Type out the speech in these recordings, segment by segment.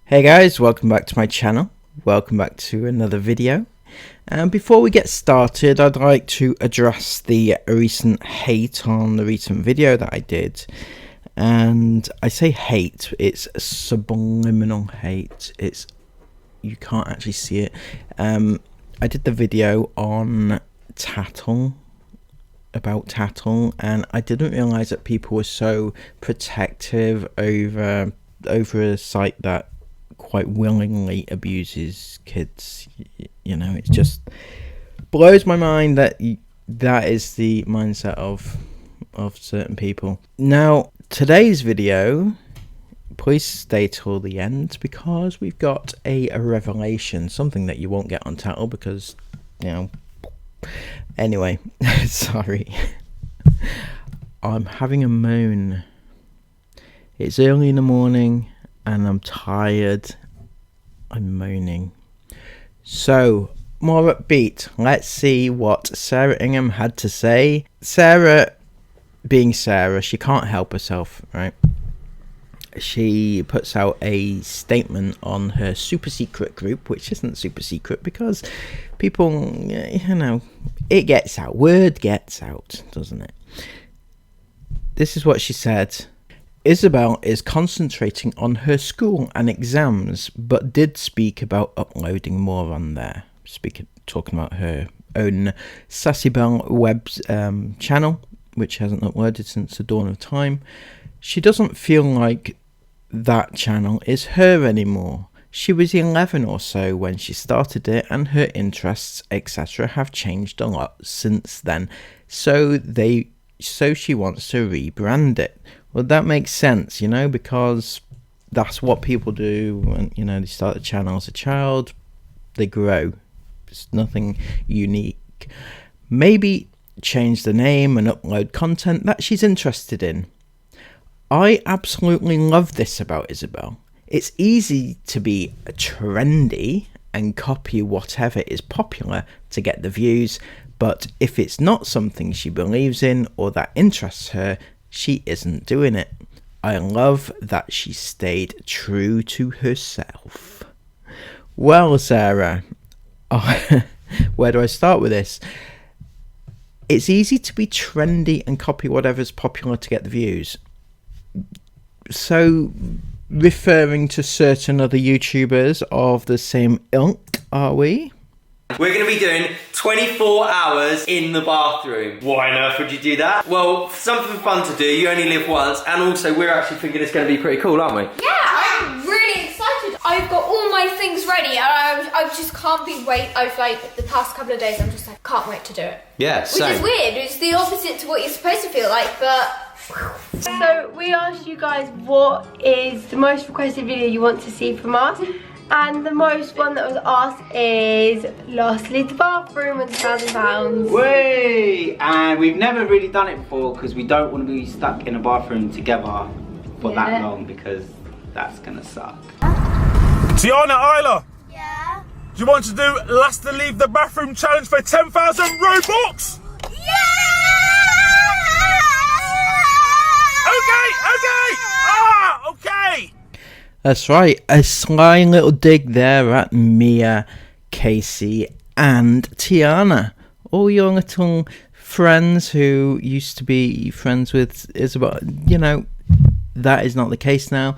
Hey guys, welcome back to my channel. Welcome back to another video. And before we get started, I'd like to address the recent hate on the recent video that I did. And I say hate, it's subliminal hate. You can't actually see it. I did the video on tattle, about tattle, and I didn't realize that people were so protective over a site that quite willingly abuses kids. You know, it just blows my mind that that is the mindset of certain people. Now, today's video, please stay till the end, because we've got a revelation, something that you won't get on Tattle, because, you know, anyway. Sorry, I'm having a moan. It's early in the morning and I'm tired. I'm moaning. So, more upbeat, let's see what Sarah Ingham had to say. Sarah, being Sarah, she can't help herself, right? She puts out a statement on her super secret group, which isn't super secret because people, you know, it gets out. Word gets out, doesn't it? This is what she said. Isabel is concentrating on her school and exams, but did speak about uploading more on there. Talking about her own Sassybell web channel, which hasn't uploaded since the dawn of time. She doesn't feel like that channel is her anymore. She was 11 or so when she started it, and her interests, etc., have changed a lot since then. So she wants to rebrand it. Well, that makes sense, you know, because that's what people do when, you know, they start a channel as a child, they grow. It's nothing unique. Maybe change the name and upload content that she's interested in. I absolutely love this about Isabel. It's easy to be trendy and copy whatever is popular to get the views, but if it's not something she believes in or that interests her, she isn't doing it. I love that she stayed true to herself. Well, Sarah, where do I start with this? It's easy to be trendy and copy whatever's popular to get the views. So, referring to certain other YouTubers of the same ilk, are we? We're going to be doing 24 hours in the bathroom. Why on earth would you do that? Well, something fun to do, you only live once, and also we're actually thinking it's going to be pretty cool, aren't we? Yeah, I'm really excited. I've got all my things ready, and I just can't wait. I've like, the past couple of days, I'm just like, can't wait to do it. Yeah, same. Which is weird, it's the opposite to what you're supposed to feel like, but... So we asked you guys what is the most requested video you want to see from us, and the most one that was asked is lastly the bathroom and £1,000. Way! And we've never really done it before because we don't want to be stuck in a bathroom together for that long, because that's gonna suck. Tiana, Isla! Yeah? Do you want to do last to leave the bathroom challenge for 10,000 Robux? Okay! That's right, a sly little dig there at Mia, Casey and Tiana. All your little friends who used to be friends with Isabel. You know, that is not the case now.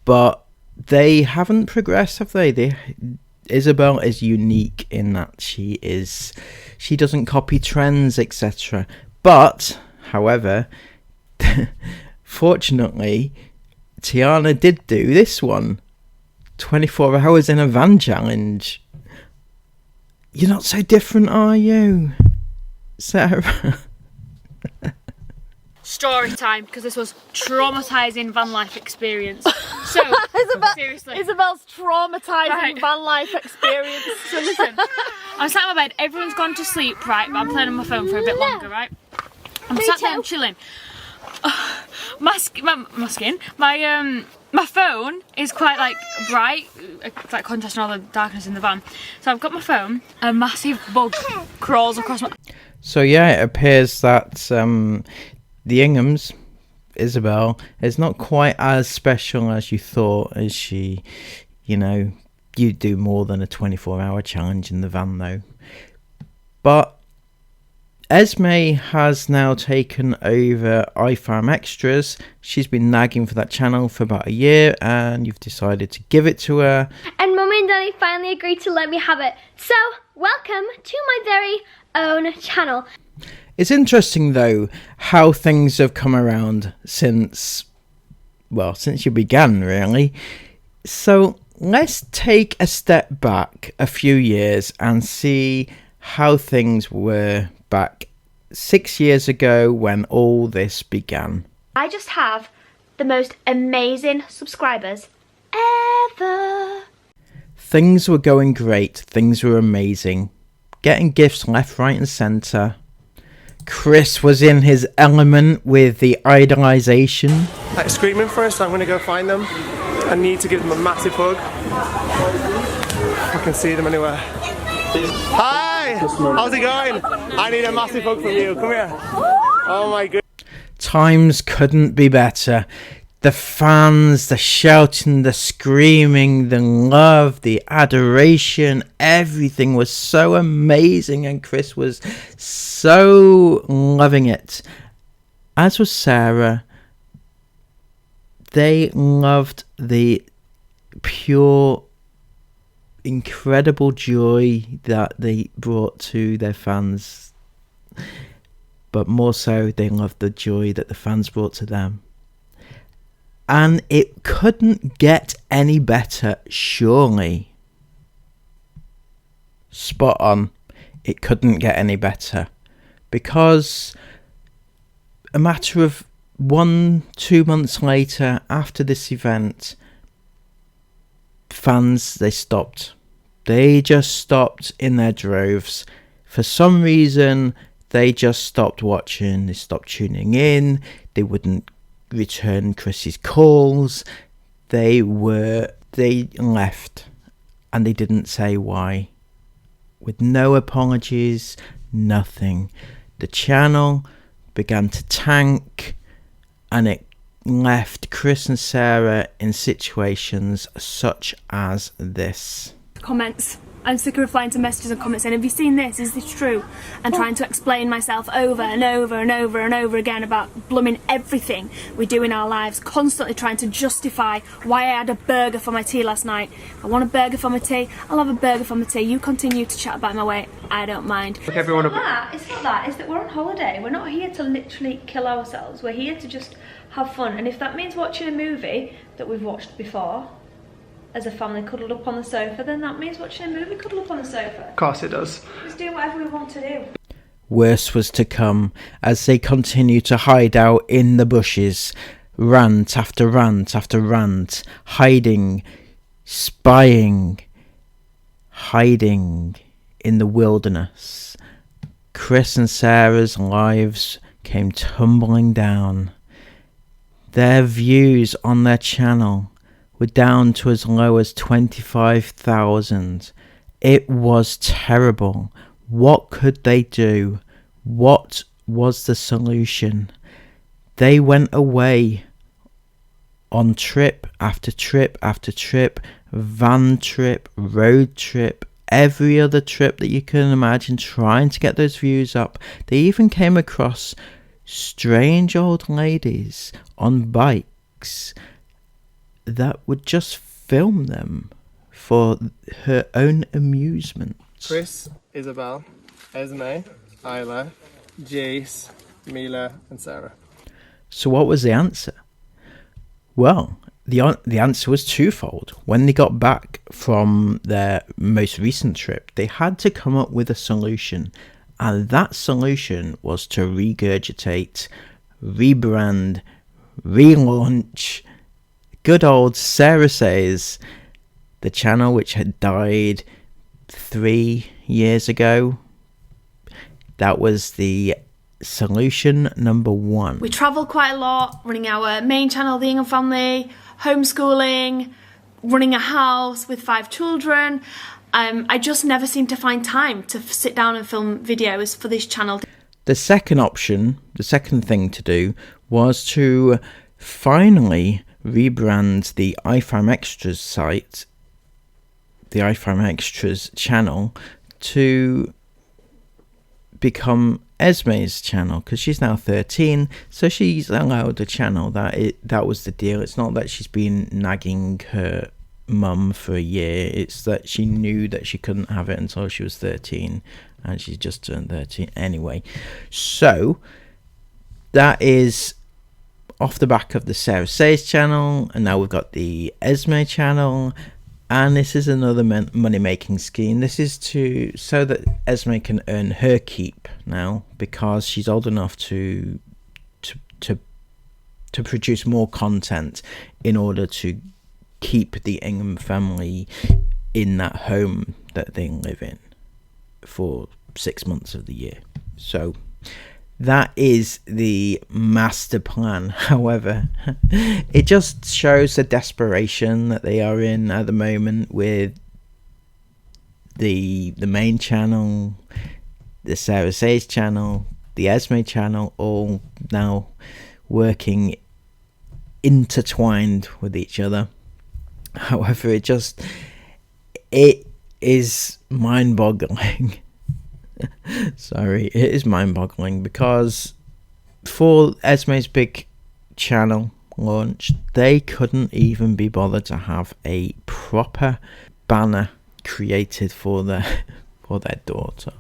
But they haven't progressed, have they? Isabel is unique in that she doesn't copy trends, etc. But, however, fortunately, Tiana did do this one. 24 hours in a van challenge. You're not so different, are you, Sarah? Story time, because this was traumatizing van life experience. So, seriously. Isabel's traumatizing van life experience. So listen, I'm sat in my bed, everyone's gone to sleep, right, but I'm playing on my phone for a bit longer, right? I'm sat there, I'm chilling. My phone is quite like bright, it's like contrasting all the darkness in the van. So I've got my phone, a massive bug crawls across my... So yeah, it appears that the Inghams Isabel is not quite as special as you thought, as she, you know, you do more than a 24-hour challenge in the van though. But Esme has now taken over iFarm Extras. She's been nagging for that channel for about a year, and you've decided to give it to her. And Mummy and Daddy finally agreed to let me have it. So, welcome to my very own channel. It's interesting though how things have come around since you began, really. So let's take a step back a few years and see how things were back 6 years ago when all this began. I just have the most amazing subscribers ever. Things were going great, things were amazing. Getting gifts left, right and centre. Chris was in his element with the idolisation. Like screaming for us, so I'm going to go find them. I need to give them a massive hug. I can see them anywhere. Hi! How's it going? I need a massive hug from you. Come here. Oh my god. Times couldn't be better. The fans, the shouting, the screaming, the love, the adoration, everything was so amazing, and Chris was so loving it. As was Sarah. They loved the pure, incredible joy that they brought to their fans. But more so, they loved the joy that the fans brought to them. And it couldn't get any better, surely. Spot on. It couldn't get any better. Because a matter of 1-2 months later, after this event, fans, they stopped. They just stopped in their droves. For some reason, they just stopped watching. They stopped tuning in. They wouldn't return Chris's calls. They left, and they didn't say why. With no apologies, nothing. The channel began to tank, and it left Chris and Sarah in situations such as this. Comments. I'm sick of replying to messages and comments saying, have you seen this? Is this true? And trying to explain myself over and over and over and over again about blooming everything we do in our lives, constantly trying to justify why I had a burger for my tea last night. I want a burger for my tea, I'll have a burger for my tea. You continue to chat about my weight, I don't mind. Look, everyone. It's not that, it's that we're on holiday. We're not here to literally kill ourselves. We're here to just have fun. And if that means watching a movie that we've watched before, as a family cuddled up on the sofa, then that means watching a movie cuddled up on the sofa. Of course it does. Just doing whatever we want to do. Worse was to come as they continued to hide out in the bushes, rant after rant after rant, hiding, spying, hiding in the wilderness. Chris and Sarah's lives came tumbling down. Their views on their channel were down to as low as 25,000. It was terrible. What could they do? What was the solution? They went away on trip after trip after trip, van trip, road trip, every other trip that you can imagine, trying to get those views up. They even came across strange old ladies on bikes that would just film them for her own amusement. Chris, Isabel, Esme, Isla, Jace, Mila and Sarah. So what was the answer? Well, the answer was twofold. When they got back from their most recent trip, they had to come up with a solution. And that solution was to regurgitate, rebrand, relaunch good old Sarah Says, the channel which had died 3 years ago. That was the solution number one. We travel quite a lot, running our main channel, the Ingham family, homeschooling, running a house with 5 children. I just never seem to find time to sit down and film videos for this channel. The second option, the second thing to do, was to finally rebrand the iFam Extras site, the iFam Extras channel, to become Esme's channel, because she's now 13, so she's allowed a channel. That was the deal. It's not that she's been nagging her mum for a year, it's that she knew that she couldn't have it until she was 13, and she's just turned 13 anyway. So that is off the back of the Sarah Says channel, and now we've got the Esme channel. And this is another money-making scheme. This is so that Esme can earn her keep now, because she's old enough to produce more content in order to keep the Ingham family in that home that they live in for 6 months of the year. So that is the master plan. However, it just shows the desperation that they are in at the moment with the main channel, the Sarah Says channel, the Esme channel, all now working intertwined with each other. However, it is mind-boggling. Sorry, it is mind-boggling, because for Esme's big channel launch, they couldn't even be bothered to have a proper banner created for their daughter.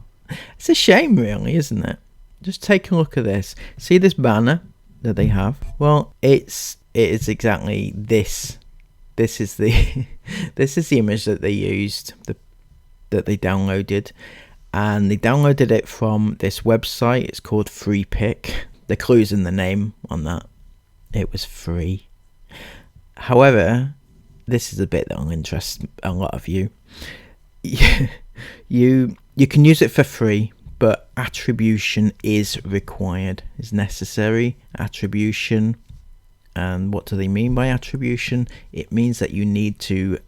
It's a shame, really, isn't it? Just take a look at this. See this banner that they have? Well, it is exactly this. This is the this is the image that they used, that they downloaded. And they downloaded it from this website. It's called Free Pick. The clue's in the name on that. It was free. However, this is a bit that will interest a lot of you. You can use it for free, but attribution is required, is necessary. Attribution. And what do they mean by attribution? It means that you need to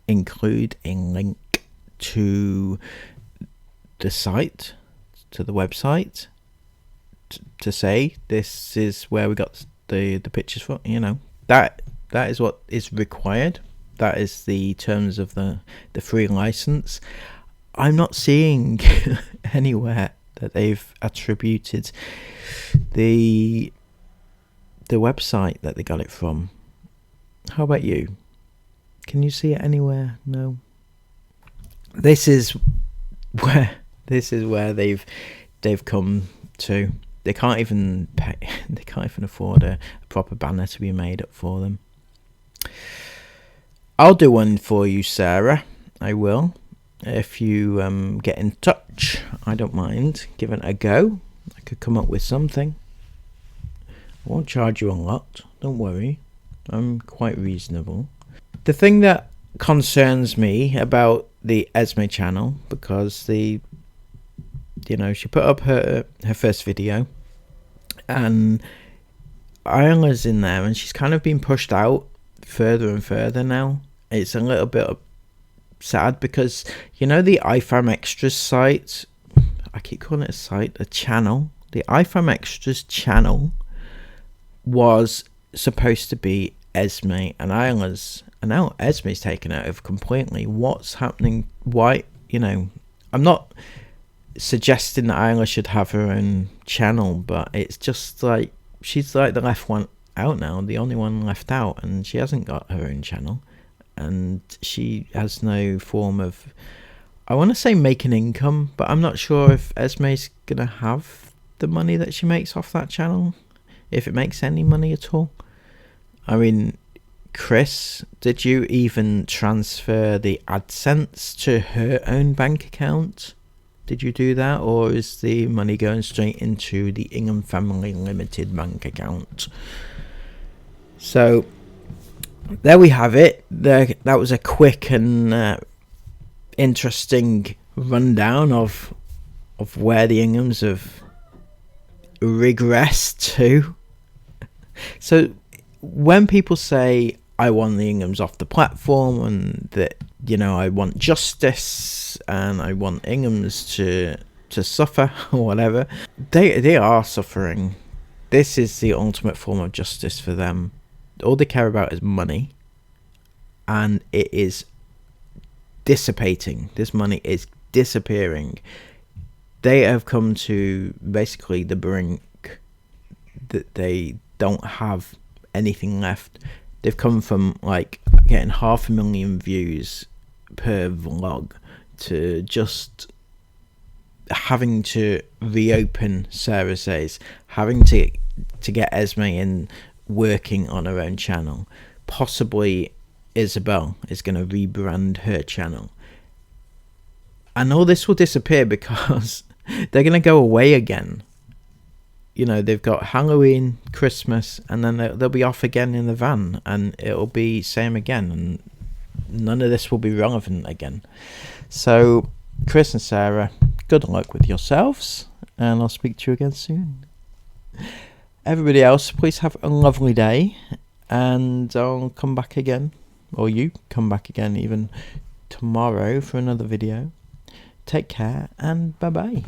include a link to the site, to the website, to say this is where we got the pictures from. That is what is required. That is the terms of the free license. I'm not seeing anywhere that they've attributed the website that they got it from. How about you? Can you see it anywhere? No. This is where they've come to. They can't even pay. They can't even afford a proper banner to be made up for them. I'll do one for you, Sarah. I will. If you get in touch, I don't mind giving it a go. I could come up with something. I won't charge you a lot. Don't worry. I'm quite reasonable. The thing that concerns me about the Esme channel, because she put up her first video, and Isla's in there, and she's kind of been pushed out further and further now. It's a little bit sad, because the iFam Extras site, I keep calling it a site, a channel. The iFam Extras channel was supposed to be Esme and Isla's, and now Esme's taken it over completely. What's happening? Why? I'm not suggesting that Isla should have her own channel, but it's just like she's like the left one out now, the only one left out, and she hasn't got her own channel, and she has no form of, I want to say, making income, but I'm not sure if Esme's gonna have the money that she makes off that channel, if it makes any money at all. I mean, Chris, did you even transfer the AdSense to her own bank account? Did you do that, or is the money going straight into the Ingham Family Limited bank account? So there we have it. That was a quick and interesting rundown of where the Inghams have regressed to. So when people say I want the Inghams off the platform, and that I want justice and I want Inghams to suffer or whatever, they are suffering. this is the ultimate form of justice for them. All they care about is money, and it is dissipating. This money is disappearing. They have come to basically the brink that they don't have anything left. They've come from like getting 500,000 views per vlog to just having to reopen Sarah Says, having to get Esme in working on her own channel. Possibly Isabel is going to rebrand her channel, and all this will disappear because they're going to go away again. You know, they've got Halloween, Christmas, and then they'll be off again in the van, and it'll be same again, and none of this will be relevant again. So Chris and Sarah, good luck with yourselves, and I'll speak to you again soon. Everybody else, please have a lovely day, and I'll come back again, or you come back again even tomorrow for another video. Take care, and bye bye.